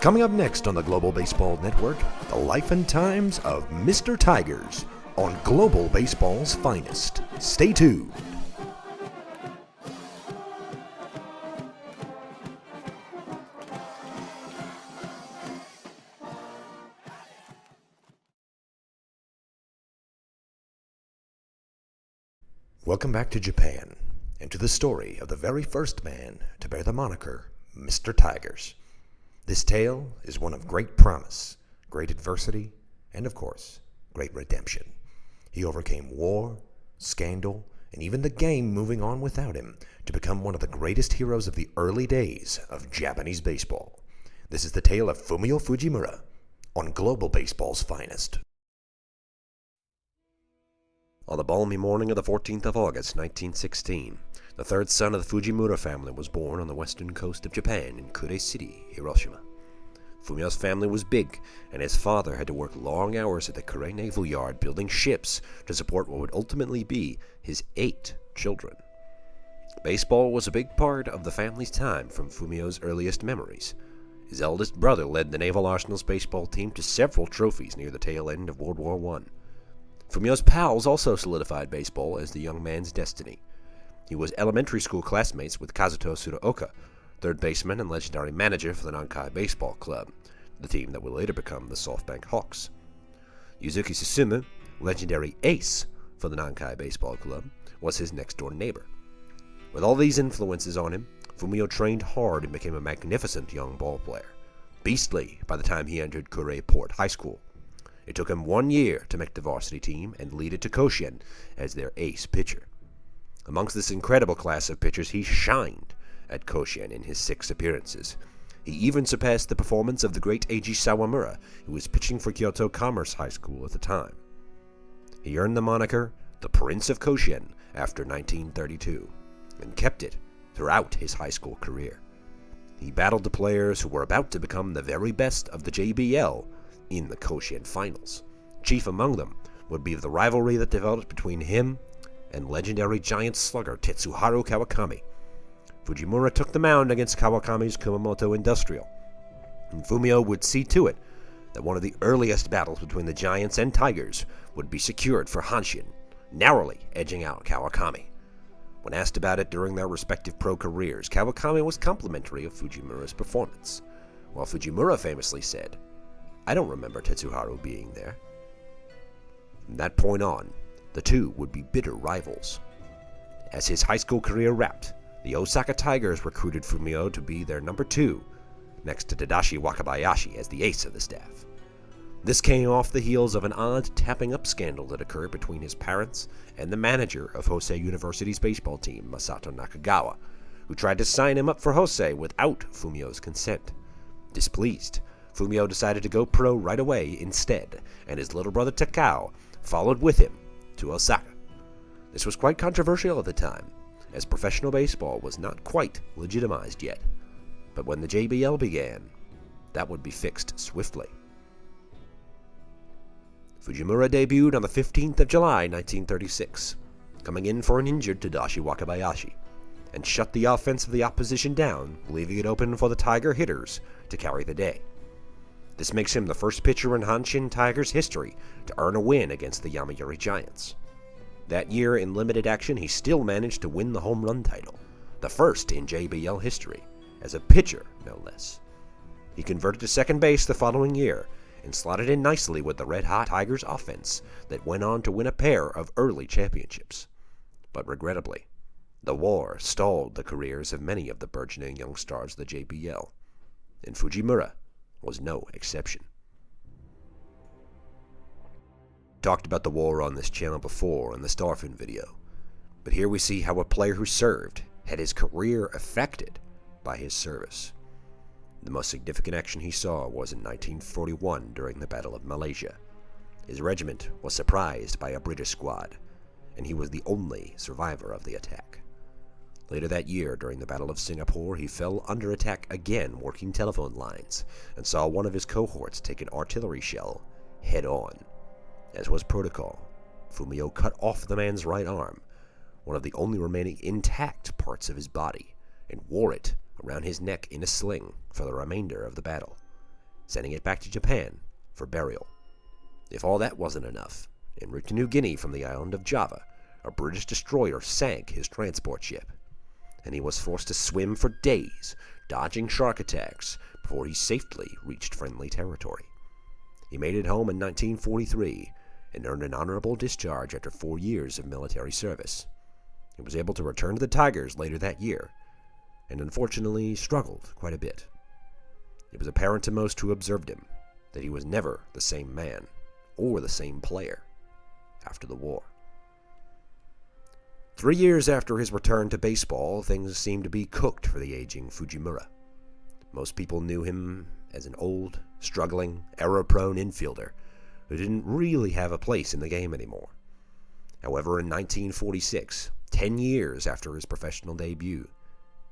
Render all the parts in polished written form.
Coming up next on the Global Baseball Network, the life and times of Mr. Tigers on Global Baseball's finest. Stay tuned. Welcome back to Japan, and to the story of the very first man to bear the moniker Mr. Tigers. This tale is one of great promise, great adversity, and of course, great redemption. He overcame war, scandal, and even the game moving on without him to become one of the greatest heroes of the early days of Japanese baseball. This is the tale of Fumio Fujimura on Global Baseball's finest. On the balmy morning of the 14th of August, 1916, the third son of the Fujimura family was born on the western coast of Japan in Kure City, Hiroshima. Fumio's family was big, and his father had to work long hours at the Kure Naval Yard building ships to support what would ultimately be his 8 children. Baseball was a big part of the family's time from Fumio's earliest memories. His eldest brother led the Naval Arsenal's baseball team to several trophies near the tail end of World War I. Fumio's pals also solidified baseball as the young man's destiny. He was elementary school classmates with Kazuto Tsuruoka, third baseman and legendary manager for the Nankai Baseball Club, the team that would later become the SoftBank Hawks. Yuzuki Susumu, legendary ace for the Nankai Baseball Club, was his next-door neighbor. With all these influences on him, Fumio trained hard and became a magnificent young ballplayer, beastly by the time he entered Kure Port High School. It took him 1 year to make the varsity team and lead it to Koshien as their ace pitcher. Amongst this incredible class of pitchers, he shined at Koshien in his 6 appearances. He even surpassed the performance of the great Eiji Sawamura, who was pitching for Kyoto Commerce High School at the time. He earned the moniker the Prince of Koshien after 1932, and kept it throughout his high school career. He battled the players who were about to become the very best of the JBL in the Koshien finals. Chief among them would be the rivalry that developed between him and legendary giant slugger Tetsuharu Kawakami. Fujimura took the mound against Kawakami's Kumamoto Industrial, and Fumio would see to it that one of the earliest battles between the Giants and Tigers would be secured for Hanshin, narrowly edging out Kawakami. When asked about it during their respective pro careers, Kawakami was complimentary of Fujimura's performance, while Fujimura famously said, "I don't remember Tetsuharu being there." From that point on, the two would be bitter rivals. As his high school career wrapped, the Osaka Tigers recruited Fumio to be their number 2, next to Tadashi Wakabayashi as the ace of the staff. This came off the heels of an odd tapping-up scandal that occurred between his parents and the manager of Hosei University's baseball team, Masato Nakagawa, who tried to sign him up for Hosei without Fumio's consent. Displeased, Fumio decided to go pro right away instead, and his little brother Takao followed with him to Osaka. This was quite controversial at the time, as professional baseball was not quite legitimized yet. But when the JBL began, that would be fixed swiftly. Fujimura debuted on the 15th of July, 1936, coming in for an injured Tadashi Wakabayashi, and shut the offense of the opposition down, leaving it open for the Tiger hitters to carry the day. This makes him the first pitcher in Hanshin Tigers history to earn a win against the Yomiuri Giants. That year, in limited action, he still managed to win the home run title, the first in JBL history, as a pitcher, no less. He converted to second base the following year, and slotted in nicely with the red-hot Tigers offense that went on to win a pair of early championships. But regrettably, the war stalled the careers of many of the burgeoning young stars of the JBL, and Fujimura was no exception. Talked about the war on this channel before in the Starfin video, but here we see how a player who served had his career affected by his service. The most significant action he saw was in 1941 during the Battle of Malaysia. His regiment was surprised by a British squad, and he was the only survivor of the attack. Later that year, during the Battle of Singapore, he fell under attack again working telephone lines, and saw one of his cohorts take an artillery shell head-on. As was protocol, Fumio cut off the man's right arm, one of the only remaining intact parts of his body, and wore it around his neck in a sling for the remainder of the battle. sending it back to Japan for burial. If all that wasn't enough, en route to New Guinea from the island of Java, a British destroyer sank his transport ship, and he was forced to swim for days, dodging shark attacks, before he safely reached friendly territory. He made it home in 1943 and earned an honorable discharge after 4 years of military service. He was able to return to the Tigers later that year, and unfortunately struggled quite a bit. It was apparent to most who observed him that he was never the same man or the same player after the war. 3 years after his return to baseball, things seemed to be cooked for the aging Fujimura. Most people knew him as an old, struggling, error-prone infielder who didn't really have a place in the game anymore. However, in 1946, 10 years after his professional debut,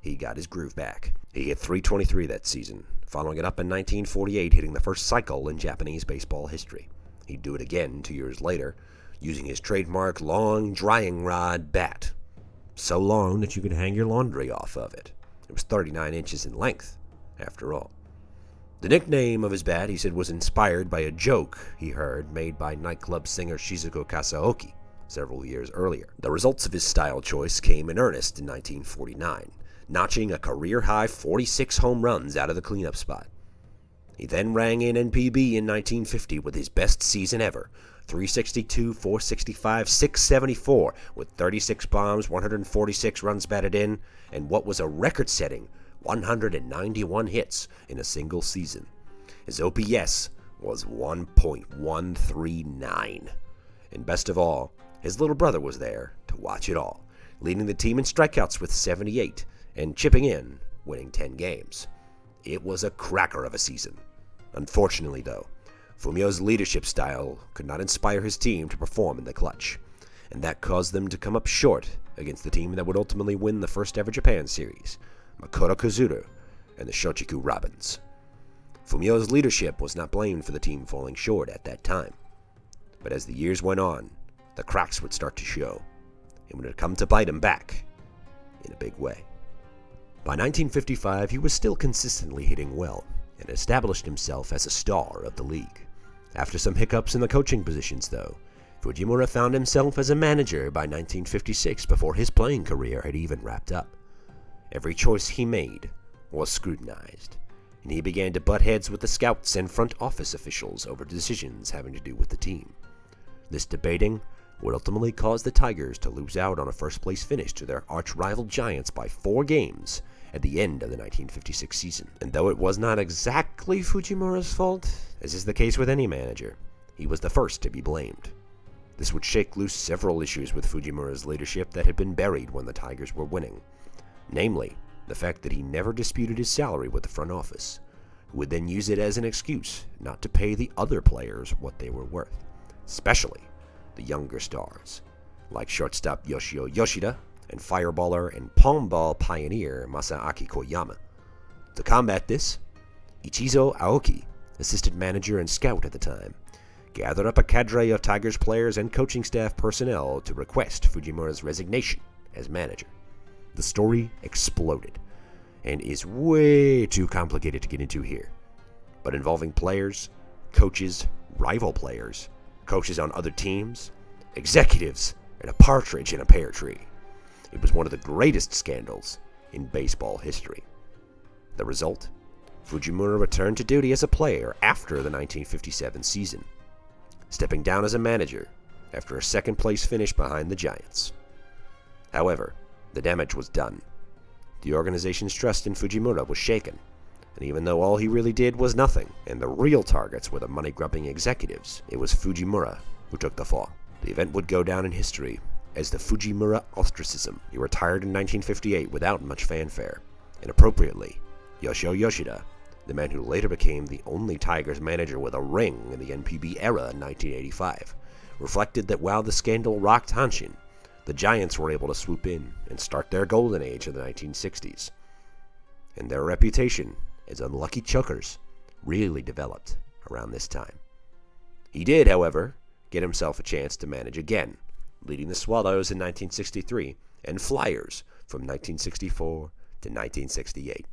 he got his groove back. He hit .323 that season, following it up in 1948, hitting the first cycle in Japanese baseball history. He'd do it again 2 years later, using his trademark long drying rod bat. So long that you could hang your laundry off of it. It was 39 inches in length, after all. The nickname of his bat, he said, was inspired by a joke he heard made by nightclub singer Shizuko Kasaoki several years earlier. The results of his style choice came in earnest in 1949, notching a career-high 46 home runs out of the cleanup spot. He then rang in NPB in 1950 with his best season ever, .362, .465, .674, with 36 bombs, 146 runs batted in, and what was a record-setting 191 hits in a single season. His OPS was 1.139. And best of all, his little brother was there to watch it all, leading the team in strikeouts with 78 and chipping in, winning 10 games. It was a cracker of a season. Unfortunately, though, Fumio's leadership style could not inspire his team to perform in the clutch, and that caused them to come up short against the team that would ultimately win the first ever Japan series, Makoto Kazuru and the Shochiku Robins. Fumio's leadership was not blamed for the team falling short at that time, but as the years went on, the cracks would start to show, and would come to bite him back in a big way. By 1955, he was still consistently hitting well, and established himself as a star of the league. After some hiccups in the coaching positions, though, Fujimura found himself as a manager by 1956 before his playing career had even wrapped up. Every choice he made was scrutinized, and he began to butt heads with the scouts and front office officials over decisions having to do with the team. This debating would ultimately cause the Tigers to lose out on a first-place finish to their arch-rival Giants by 4 games at the end of the 1956 season. And though it was not exactly Fujimura's fault, as is the case with any manager, he was the first to be blamed. This would shake loose several issues with Fujimura's leadership that had been buried when the Tigers were winning. Namely, the fact that he never disputed his salary with the front office, who would then use it as an excuse not to pay the other players what they were worth, especially the younger stars, like shortstop Yoshio Yoshida and fireballer and palm ball pioneer Masaaki Koyama. To combat this, Ichizo Aoki, assistant manager and scout at the time, gathered up a cadre of Tigers players and coaching staff personnel to request Fujimura's resignation as manager. The story exploded, and is way too complicated to get into here, but involving players, coaches, rival players, coaches on other teams, executives, and a partridge in a pear tree. It was one of the greatest scandals in baseball history. The result? Fujimura returned to duty as a player after the 1957 season, stepping down as a manager after a second-place finish behind the Giants. However, the damage was done. The organization's trust in Fujimura was shaken, and even though all he really did was nothing, and the real targets were the money-grubbing executives, it was Fujimura who took the fall. The event would go down in history as the Fujimura ostracism. He retired in 1958 without much fanfare, and appropriately, Yoshio Yoshida, the man who later became the only Tigers manager with a ring in the NPB era in 1985, reflected that while the scandal rocked Hanshin, the Giants were able to swoop in and start their golden age of the 1960s. And their reputation as unlucky chokers really developed around this time. He did, however, get himself a chance to manage again, leading the Swallows in 1963 and Flyers from 1964 to 1968.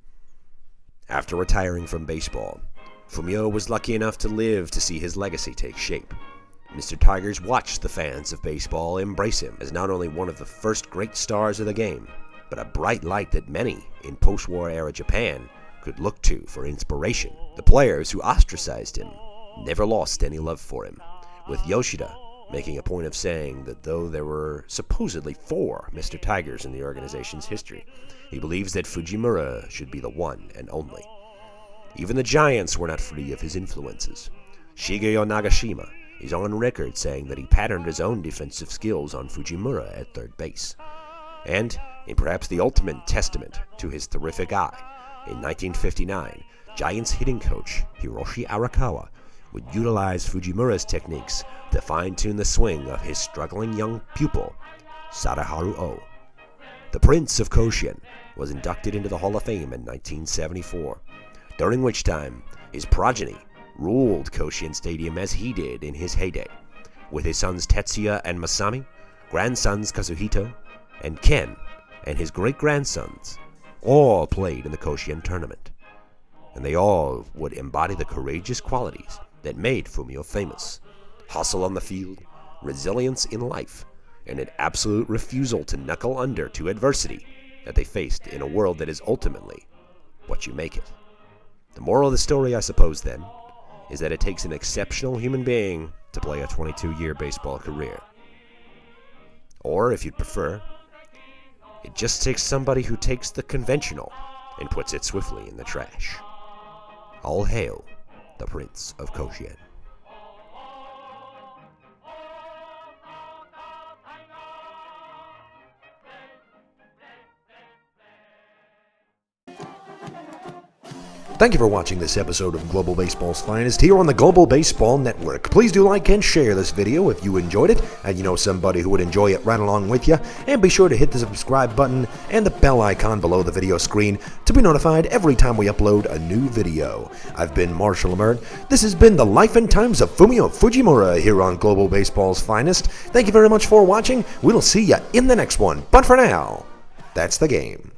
After retiring from baseball, Fumio was lucky enough to live to see his legacy take shape. Mr. Tigers watched the fans of baseball embrace him as not only one of the first great stars of the game, but a bright light that many in post-war era Japan could look to for inspiration. The players who ostracized him never lost any love for him, with Yoshida making a point of saying that though there were supposedly 4 Mr. Tigers in the organization's history, he believes that Fujimura should be the one and only. Even the Giants were not free of his influences. Shigeyo Nagashima is on record saying that he patterned his own defensive skills on Fujimura at third base. And, in perhaps the ultimate testament to his terrific eye, in 1959, Giants hitting coach Hiroshi Arakawa would utilize Fujimura's techniques to fine-tune the swing of his struggling young pupil, Sadaharu Oh. The Prince of Koshien was inducted into the Hall of Fame in 1974, during which time his progeny ruled Koshien Stadium as he did in his heyday, with his sons Tetsuya and Masami, grandsons Kazuhito and Ken, and his great-grandsons all played in the Koshien tournament, and they all would embody the courageous qualities that made Fumio famous: hustle on the field, resilience in life, and an absolute refusal to knuckle under to adversity that they faced in a world that is ultimately what you make it. The moral of the story, I suppose, then, is that it takes an exceptional human being to play a 22-year baseball career. Or, if you'd prefer, it just takes somebody who takes the conventional and puts it swiftly in the trash. All hail the Prince of Koshien. Thank you for watching this episode of Global Baseball's Finest here on the Global Baseball Network. Please do like and share this video if you enjoyed it and you know somebody who would enjoy it right along with you. And be sure to hit the subscribe button and the bell icon below the video screen to be notified every time we upload a new video. I've been Marshall Lamert. This has been the Life and Times of Fumio Fujimura here on Global Baseball's Finest. Thank you very much for watching. We'll see you in the next one. But for now, that's the game.